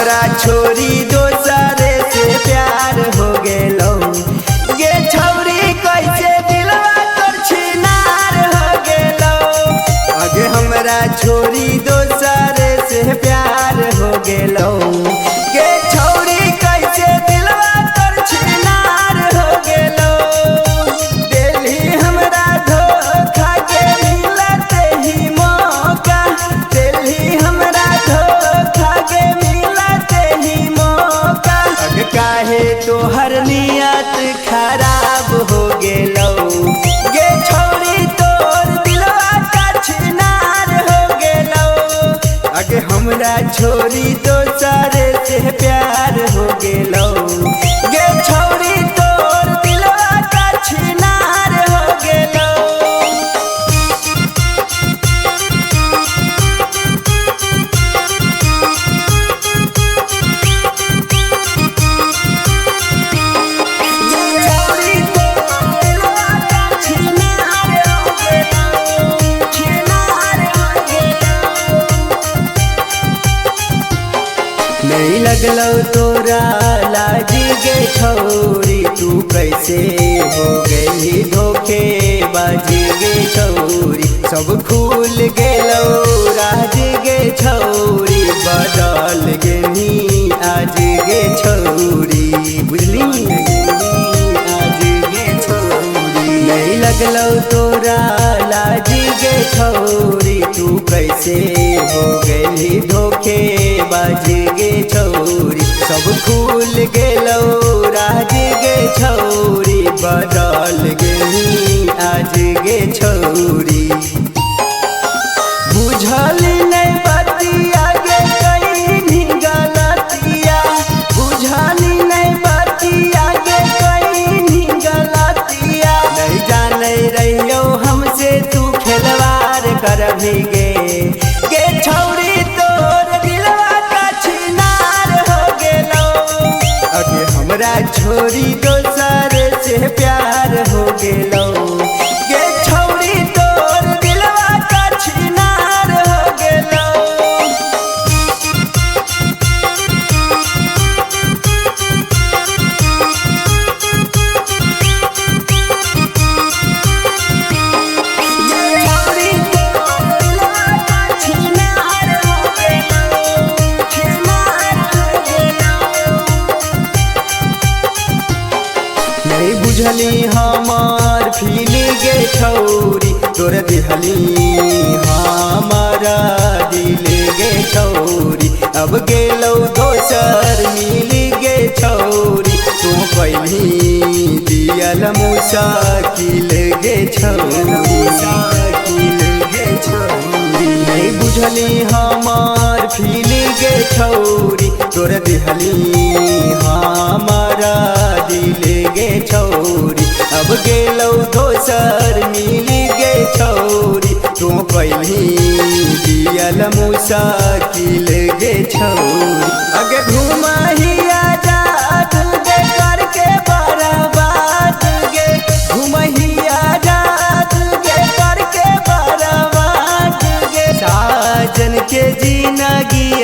हमरा छोरी दोसरे से प्यार हो गेलो गे छौरी कैसे दिलवा तोर छिनार हो गेलो। आगे हमरा छोरी दोसरे से प्यार हो गेलो गे छौरी कैसे दिलवा तोर छिनार हो गेलो। दिल्ली हमरा धोखा के मिलते ही मौका, दिल्ली हमरा धोखा के मिलते ही मौका। अब काहे तोहर नियत खराब हो गेलो गे छौरी तोर दिलवा का छिनार हो गेलो। आगे हमरा छोरी दोसरे से प्यार हो गेलो गे छौरी तोर दिलवा का छिनार हो गेलो। नहीं लगलो तोरा लाजी गे छौरी तू कैसे हो गई धोखे बाजी गे छौरी। सब खुल गेलो राज गे छौरी, बदल गेनी आज गे छौरी, बुझली आज गे छौरी। नहीं लगलो तोरा लाजी गे छौरी तू कैसे हो गई धोखे बाजी गे छौरी। सब खुल गेलो राज गे छौरी, बदल गेनी आज गे छौरी। बुझली नहीं बतिया गे कहीं गलतिया, बुझली नहीं बतिया गे कहीं गलतिया। नहीं जाने रहियो हमसे तू खिलवाड़ करभी गे छौरी तोर दिलवा का छिनार हो गेलो। अगे हमरा छोरी दोसर से प्यार हो गेलो गे छौरी तोर दिलवा का छिनार हो गेलो। नहीं बुझली हमार फीलिंग गे छौरी तोर दिहली हमारा दिल गे छौरी। अब गेलो दोसर मिल गे छौरी, तू पहली दियल मुसाकिल गे छौरी, गे छौरी। नहीं बुझली हमार फीलिंग गे छौरी तोर दिहली हमारा दिल गे छौरी। अब गेलो दोसर मिल गे छौरी, तू पहली दियल मुसाकिल गे छौरी। अगे घुमहिया जात गे करके बर्बाद गे, घुमहिया जात गे करके बर्बाद गे। साजन के जिंदगी